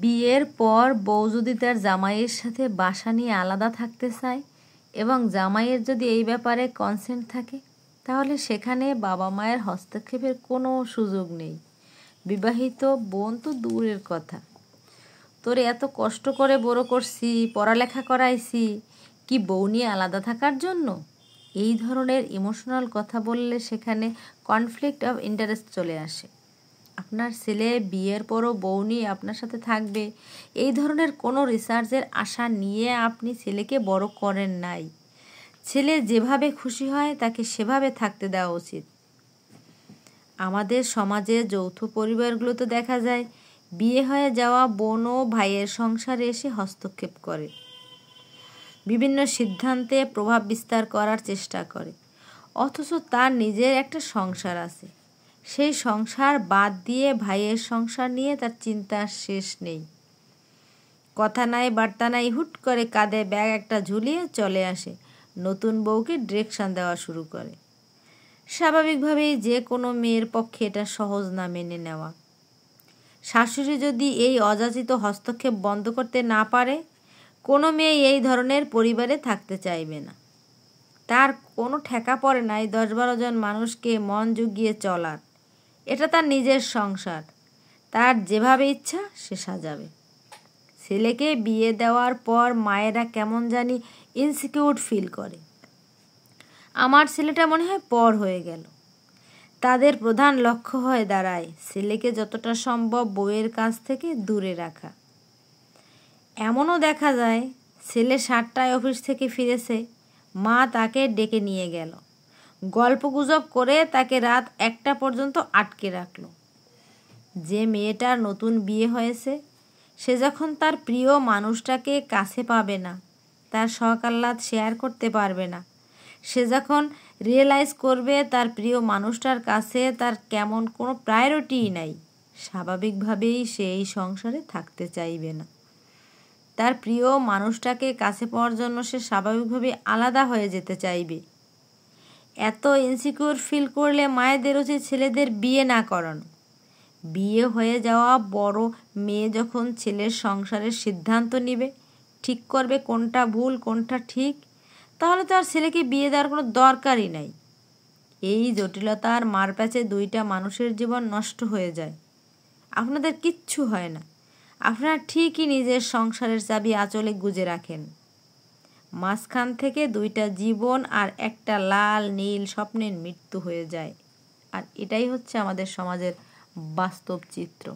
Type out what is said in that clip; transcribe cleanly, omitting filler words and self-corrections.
বিয়ের পর বউ যদি তার জামাইয়ের সাথে বাসা নিয়ে আলাদা থাকতে চায় এবং জামাইয়ের যদি এই ব্যাপারে কনসেন্ট থাকে, তাহলে সেখানে বাবা মায়ের হস্তক্ষেপের কোনো সুযোগ নেই। বিবাহিত বোন তো দূরের কথা, তোরে এত কষ্ট করে বড় করছি, পড়ালেখা করাইছি, কি বউ নিয়ে আলাদা থাকার জন্য? এই ধরনের ইমোশনাল কথা বললে সেখানে কনফ্লিক্ট অফ ইন্টারেস্ট চলে আসে। আপনার ছেলে বিয়ের পরও বউ নিয়ে আপনার সাথে থাকবে, এই ধরনের কোনো রিসার্চের আশা নিয়ে আপনি ছেলেকে বড় করেন নাই। ছেলে যেভাবে খুশি হয় তাকে সেভাবে থাকতে দেওয়া উচিত। আমাদের সমাজে যৌথ পরিবারগুলোতে দেখা যায় বিয়ে হয়ে যাওয়া বোন ও ভাইয়ের সংসারে এসে হস্তক্ষেপ করে, বিভিন্ন সিদ্ধান্তে প্রভাব বিস্তার করার চেষ্টা করে, অথচ তার নিজের একটা সংসার আছে। সেই সংসার বাদ দিয়ে ভাইয়ের সংসার নিয়ে তার চিন্তার শেষ নেই। কথা নাই বার্তা নাই, হুট করে কাঁধে ব্যাগ একটা ঝুলিয়ে চলে আসে, নতুন বউকে ডিরেকশন দেওয়া শুরু করে। স্বাভাবিকভাবেই যে কোনো মেয়ের পক্ষে এটা সহজ না মেনে নেওয়া। শাশুড়ি যদি এই অযাচিত হস্তক্ষেপ বন্ধ করতে না পারে, কোনো মেয়ে এই ধরনের পরিবারে থাকতে চাইবে না। তার কোনো ঠেকা পড়ে নাই 10-12 জন মানুষকে মন জুগিয়ে চলার। এটা তার নিজের সংসার, তার যেভাবে ইচ্ছা সে সাজাবে। ছেলেকে বিয়ে দেওয়ার পর মায়েরা কেমন জানি ইনসিকিউর ফিল করে, আমার ছেলেটা মনে হয় পর হয়ে গেল। তাদের প্রধান লক্ষ্য হয়ে দাঁড়ায় ছেলেকে যতটা সম্ভব বউয়ের কাছ থেকে দূরে রাখা। এমনও দেখা যায় ছেলে 7টায় অফিস থেকে ফিরেছে, মা তাকে ডেকে নিয়ে গেল, গল্পগুজব করে তাকে রাত 1টা পর্যন্ত আটকে রাখলো। যে মেয়েটার নতুন বিয়ে হয়েছে সে যখন তার প্রিয় মানুষটাকে কাছে পাবে না, তার শখ আহ্লাদ শেয়ার করতে পারবে না, সে যখন রিয়েলাইজ করবে তার প্রিয় মানুষটার কাছে তার কেমন কোনো প্রায়োরিটিই নাই, স্বাভাবিকভাবেই সে এই সংসারে থাকতে চাইবে না। তার প্রিয় মানুষটাকে কাছে পাওয়ার জন্য সে স্বাভাবিকভাবেই আলাদা হয়ে যেতে চাইবে। এত ইনসিকিউর ফিল করলে মায়েদের উচিত ছেলেদের বিয়ে না করানো। বিয়ে হয়ে যাওয়া বড় মেয়ে যখন ছেলের সংসারের সিদ্ধান্ত নেবে, ঠিক করবে কোনটা ভুল কোনটা ঠিক, তাহলে তো আর ছেলেকে বিয়ে দেওয়ার কোনো দরকারই নাই। এই জটিলতার মারপ্যাচে 2টা মানুষের জীবন নষ্ট হয়ে যায়। আপনাদের কিচ্ছু হয় না, আপনারা ঠিকই নিজের সংসারের চাবি আঁচলে গুজে রাখেন। মাঝখান থেকে 2টা জীবন আর একটা লাল নীল স্বপ্নের মৃত্যু হয়ে যায়। আর এটাই হচ্ছে আমাদের সমাজের বাস্তব চিত্র।